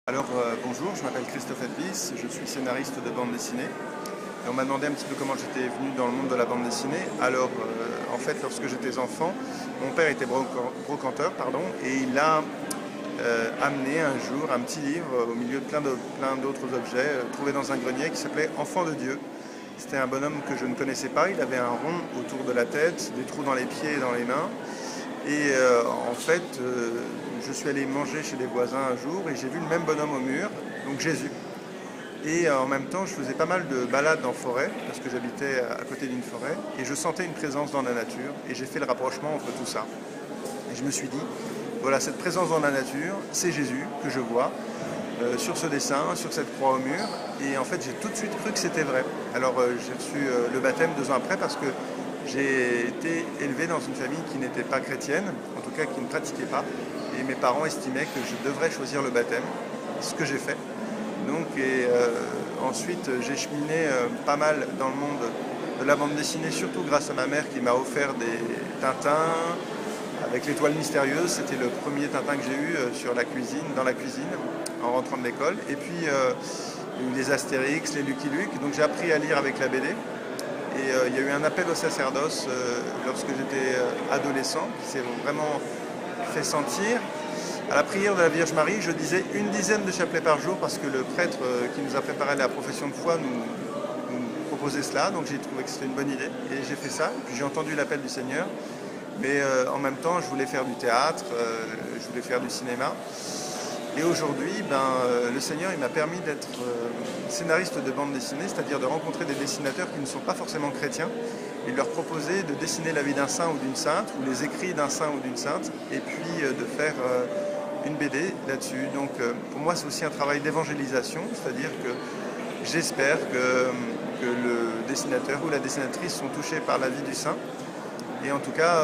Bonjour, je m'appelle Christophe Edvis, je suis scénariste de bande dessinée. Et on m'a demandé un petit peu comment j'étais venu dans le monde de la bande dessinée. En fait, lorsque j'étais enfant, mon père était brocanteur, et il a amené un jour un petit livre au milieu de plein d'autres objets trouvés dans un grenier qui s'appelait Enfant de Dieu. C'était un bonhomme que je ne connaissais pas, il avait un rond autour de la tête, des trous dans les pieds et dans les mains. Je suis allé manger chez des voisins un jour et j'ai vu le même bonhomme au mur, donc Jésus. En même temps, je faisais pas mal de balades en forêt, parce que j'habitais à côté d'une forêt, et je sentais une présence dans la nature, et j'ai fait le rapprochement entre tout ça. Et je me suis dit, voilà, cette présence dans la nature, c'est Jésus que je vois, sur ce dessin, sur cette croix au mur, et en fait, j'ai tout de suite cru que c'était vrai. J'ai reçu le baptême 2 ans après, parce que j'ai été élevé dans une famille qui n'était pas chrétienne, en tout cas qui ne pratiquait pas, et mes parents estimaient que je devrais choisir le baptême, ce que j'ai fait. Ensuite, j'ai cheminé pas mal dans le monde de la bande dessinée, surtout grâce à ma mère qui m'a offert des Tintins avec l'étoile mystérieuse. C'était le premier Tintin que j'ai eu dans la cuisine, en rentrant de l'école. Et puis, il y a eu les Astérix, les Lucky Luke, donc j'ai appris à lire avec la BD. Il y a eu un appel au sacerdoce lorsque j'étais adolescent, qui s'est vraiment fait sentir. À la prière de la Vierge Marie, je disais une dizaine de chapelets par jour parce que le prêtre qui nous a préparé la profession de foi nous proposait cela. Donc j'ai trouvé que c'était une bonne idée et j'ai fait ça. Puis j'ai entendu l'appel du Seigneur. Mais en même temps, je voulais faire du théâtre, je voulais faire du cinéma. Et aujourd'hui, le Seigneur il m'a permis d'être scénariste de bande dessinée, c'est-à-dire de rencontrer des dessinateurs qui ne sont pas forcément chrétiens et de leur proposer de dessiner la vie d'un saint ou d'une sainte, ou les écrits d'un saint ou d'une sainte, et puis de faire une BD là-dessus. Donc pour moi, c'est aussi un travail d'évangélisation, c'est-à-dire que j'espère que le dessinateur ou la dessinatrice sont touchés par la vie du saint. Et en tout cas,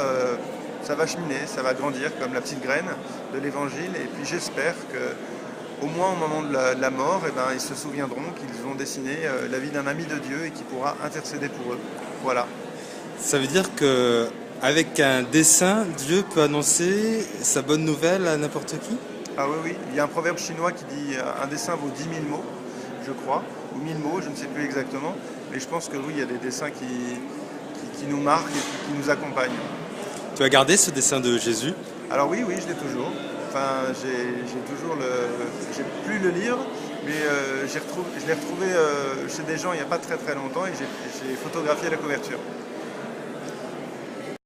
ça va cheminer, ça va grandir comme la petite graine de l'évangile. Et puis j'espère qu'au moins au moment de la mort, ils se souviendront qu'ils ont dessiné la vie d'un ami de Dieu et qui pourra intercéder pour eux. Voilà. Ça veut dire que avec un dessin, Dieu peut annoncer sa bonne nouvelle à n'importe qui? Ah oui, oui. Il y a un proverbe chinois qui dit un dessin vaut 10 000 mots, je crois, ou 1000 mots, je ne sais plus exactement. Mais je pense que oui, il y a des dessins qui nous marquent et qui nous accompagnent. Tu as gardé ce dessin de Jésus? Alors oui, je l'ai toujours. Enfin, j'ai plus le livre, mais je l'ai retrouvé chez des gens il n'y a pas très très longtemps et j'ai photographié la couverture.